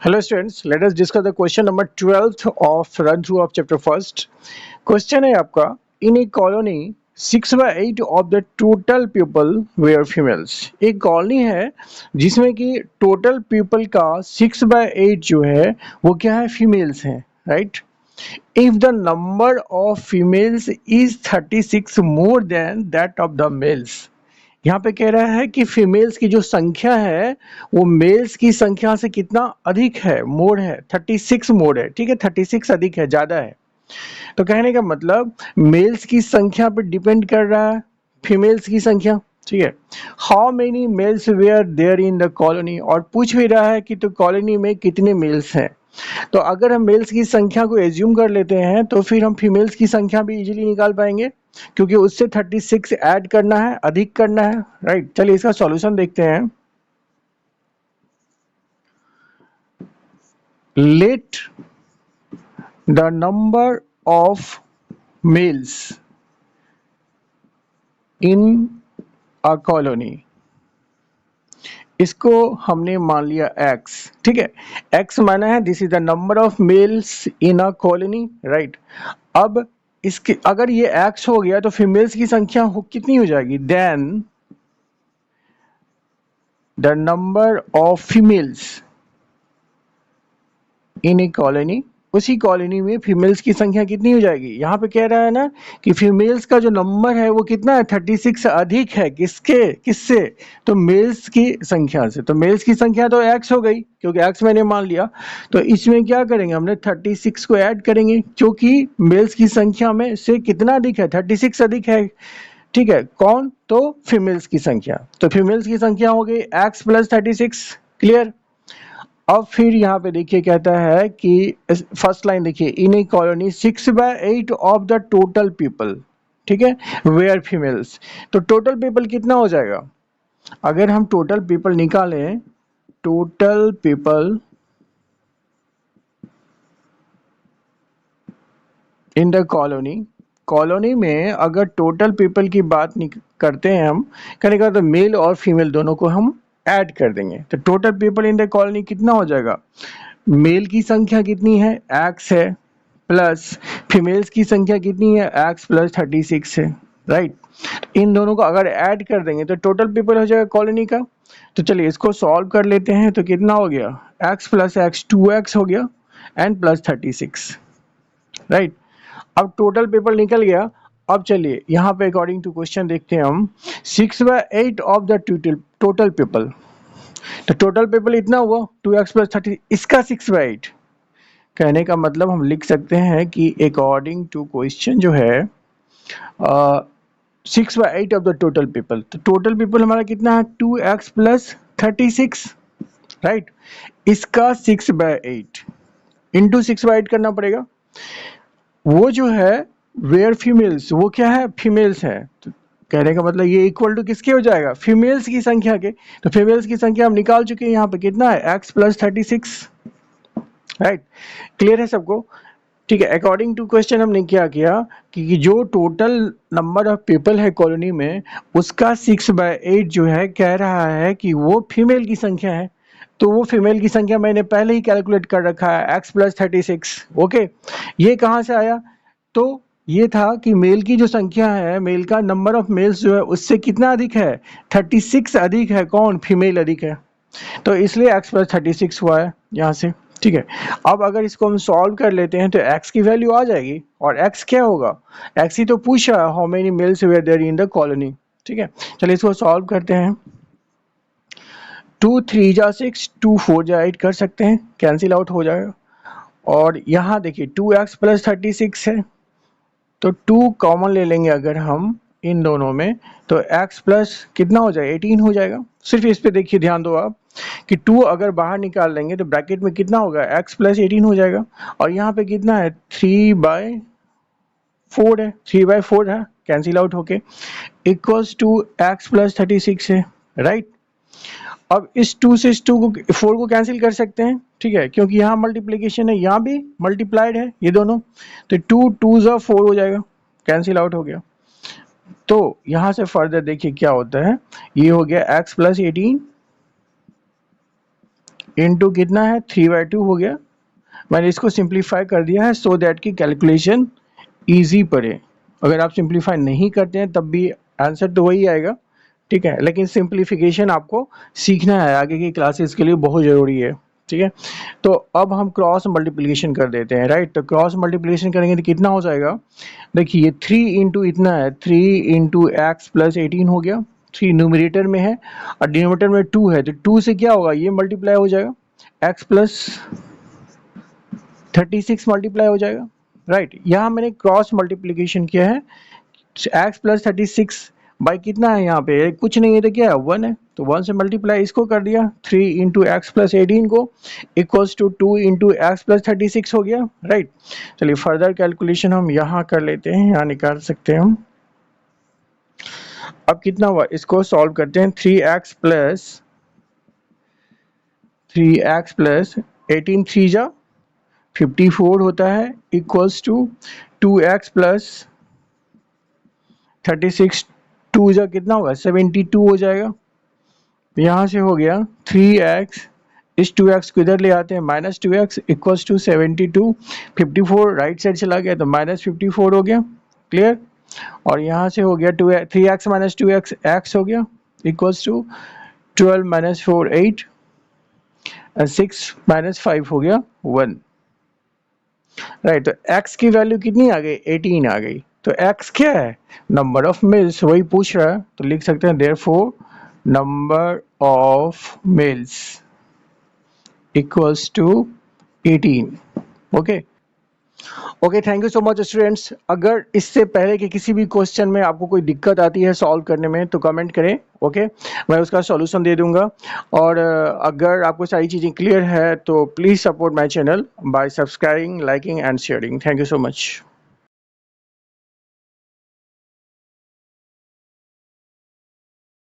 Hello students, let us discuss the question number 12th of run through of chapter first. Question है आपका, in a colony 6/8 of the total people were females. एक colony है जिसमें कि total people का 6/8 जो है वो क्या है, फीमेल्स हैं, right. If the number of females is 36 more than that of the males, यहाँ पे कह रहा है कि फीमेल्स की जो संख्या है वो मेल्स की संख्या से कितना अधिक है, मोर है, 36 मोर है, ठीक है, 36 अधिक है, ज्यादा है. तो कहने का मतलब मेल्स की संख्या पर डिपेंड कर रहा है फीमेल्स की संख्या, ठीक है. How many males were there in the colony, और पूछ भी रहा है कि तो कॉलोनी में कितने मेल्स हैं. तो अगर हम मेल्स की संख्या को एज्यूम कर लेते हैं तो फिर हम फीमेल्स की संख्या भी इजीली निकाल पाएंगे, क्योंकि उससे 36 ऐड करना है, अधिक करना है, राइट. चलिए इसका सॉल्यूशन देखते हैं. Let the number of males in a colony, इसको हमने मान लिया x, ठीक है. x माना है this is the number of males in a colony, right. अब इसके अगर ये x हो गया तो फीमेल्स की संख्या कितनी हो जाएगी, then the number of females in a colony, उसी कॉलोनी में फीमेल्स की संख्या कितनी हो जाएगी. यहाँ पे कह रहा है ना कि फीमेल्स का जो नंबर है वो कितना है, 36 से अधिक है, किसके, किससे, तो मेल्स की संख्या से. तो मेल्स की संख्या तो x हो गई, क्योंकि x मैंने मान लिया. तो इसमें क्या करेंगे, हमने 36 को ऐड करेंगे, क्योंकि मेल्स की संख्या में से कितना अधिक है, 36 अधिक है, ठीक है. कौन, तो फीमेल्स की संख्या. तो फीमेल्स की संख्या हो गई x प्लस 36, क्लियर. अब फिर यहाँ पे देखिए कहता है कि फर्स्ट लाइन देखिए, in a colony 6/8 of the total people, ठीक है, वेयर फीमेल्स. तो टोटल पीपल कितना हो जाएगा, अगर हम टोटल पीपल निकालें, total people in the colony, colony में अगर टोटल पीपल की बात करते हैं हम, करेगा तो मेल और फीमेल दोनों को हम ऐड कर देंगे. तो total people in the colony कितना हो जाएगा, मेल की संख्या कितनी है, x है, प्लस फीमेल्स की संख्या कितनी है, x प्लस 36 है, राइट. इन दोनों को अगर ऐड कर देंगे तो टोटल पीपल हो जाएगा कॉलोनी का. तो चलिए इसको सॉल्व कर लेते हैं. तो कितना हो गया, x प्लस x 2x हो गया एंड प्लस 36, राइट. अब टोटल पीपल निकल गया. अब चलिए यहाँ पे अकॉर्डिंग टू क्वेश्चन देखते हैं हम, 6/8 ऑफ द टोटल पीपल, तो टोटल पीपल इतना हुआ 2x प्लस 30, इसका 6/8. कहने का मतलब हम लिख सकते हैं कि अकॉर्डिंग टू क्वेश्चन जो है 6/8 ऑफ द टोटल पीपल, तो टोटल पीपल हमारा कितना है, 2x प्लस 36, राइट. इसका 6/8 इंटू 6/8 करना पड़ेगा. वो जो है वेयर फीमेल्स, वो क्या है, फीमेल्स है. तो कहने का मतलब ये इक्वल टू किसके हो जाएगा, फीमेल्स की संख्या के. तो फीमेल्स की संख्या हम निकाल चुके हैं, यहाँ पे कितना है, x प्लस 36, राइट. क्लियर है सबको, ठीक है. अकॉर्डिंग टू क्वेश्चन हमने क्या किया कि जो टोटल नंबर ऑफ पीपल है कॉलोनी में, उसका 6/8 जो है कह रहा है कि वो फीमेल की संख्या है. तो वो फीमेल की संख्या मैंने पहले ही कैलकुलेट कर रखा है, x प्लस 36, ओके. ये कहाँ से आया, तो ये था कि मेल की जो संख्या है, मेल का नंबर ऑफ मेल्स जो है उससे कितना अधिक है, 36 अधिक है, कौन, फीमेल अधिक है. तो इसलिए x प्लस 36 हुआ है यहाँ से, ठीक है. अब अगर इसको हम सॉल्व कर लेते हैं तो x की वैल्यू आ जाएगी, और x क्या होगा, x ही तो पूछ रहा है, how many males were there in the colony, ठीक है. चलिए इसको सॉल्व करते हैं. 2 3 जा 6, 2 4 जा 8 कर सकते हैं, कैंसिल आउट हो जाएगा. और यहाँ देखिए 2x प्लस 36 है, तो 2 कॉमन ले लेंगे अगर हम इन दोनों में, तो x प्लस कितना हो जाएगा, 18 हो जाएगा. सिर्फ इस पे देखिए, ध्यान दो आप कि 2 अगर बाहर निकाल लेंगे तो ब्रैकेट में कितना होगा, x प्लस 18 हो जाएगा. और यहाँ पे कितना है, 3/4 है, 3/4 है, कैंसिल आउट होके इक्वल्स टू x प्लस 36 है, राइट. अब इस 2 से इस 2 को 4 को कैंसिल कर सकते हैं, ठीक है, क्योंकि यहाँ मल्टीप्लिकेशन है, यहाँ भी मल्टीप्लाइड है ये दोनों. तो 2 2 जा 4 हो जाएगा, कैंसिल आउट हो गया. तो यहाँ से फर्दर देखिए क्या होता है, ये हो गया x प्लस 18 इंटू कितना है 3/2 हो गया। मैंने इसको सिंप्लीफाई कर दिया है सो दैट कि कैलकुलेशन ईजी पड़े। अगर आप सिंप्लीफाई नहीं करते हैं तब भी आंसर तो वही आएगा, ठीक है, लेकिन सिंप्लीफिकेशन आपको सीखना है, आगे की क्लासेस के लिए बहुत ज़रूरी है, ठीक है। तो अब हम क्रॉस मल्टीप्लिकेशन कर देते हैं, राइट। तो क्रॉस मल्टीप्लिकेशन करेंगे तो कितना हो जाएगा, देखिए ये 3 इंटू इतना है, 3 इंटू एक्स प्लस 18 हो गया। 3 न्यूमरेटर में है और डिनोमिनेटर में 2 है, तो 2 से क्या होगा, ये मल्टीप्लाई हो जाएगा, एक्स प्लस 36 मल्टीप्लाई हो जाएगा, राइट। यहाँ मैंने क्रॉस मल्टीप्लिकेशन किया है, एक्स प्लस 36 बाई कितना है, यहाँ पे कुछ नहीं है तो क्या है 1 है, तो 1 से मल्टीप्लाई इसको कर दिया, 3 इंटू एक्स प्लस 18 को equals to 2 into X plus 36 हो गया, राइट। चलिए फर्दर कैलकुलेशन हम यहाँ कर लेते हैं, यहाँ निकाल सकते हैं हम। अब कितना हुआ, इसको सॉल्व करते हैं, 3x प्लस 18 3 जा 54 होता है इक्वल्स टू 2x प्लस 36 2 जा कितना होगा 72 हो जाएगा। यहाँ से हो गया 3x, इस 2x को इधर ले आते हैं, minus 2x equals to 72, 54 right side चला गया तो माइनस 54 हो गया, क्लियर। और यहाँ से हो गया 3x माइनस 2x x हो गया इक्वल्स टू 12 माइनस 4 8 और 6 माइनस 5 हो गया 1, राइट। तो x की वैल्यू कितनी आ गई 18 आ गई। तो x क्या है, नंबर ऑफ मिल्स, वही पूछ रहा है, तो लिख सकते हैं therefore number of males equals to 18। Okay okay, thank you so much students. अगर इससे पहले के किसी भी क्वेश्चन में आपको कोई दिक्कत आती है सॉल्व करने में तो कमेंट करें, ओके, मैं उसका सॉल्यूशन दे दूंगा। और अगर आपको सारी चीज़ें क्लियर है तो please support my channel bye subscribing, liking and sharing. Thank you so much.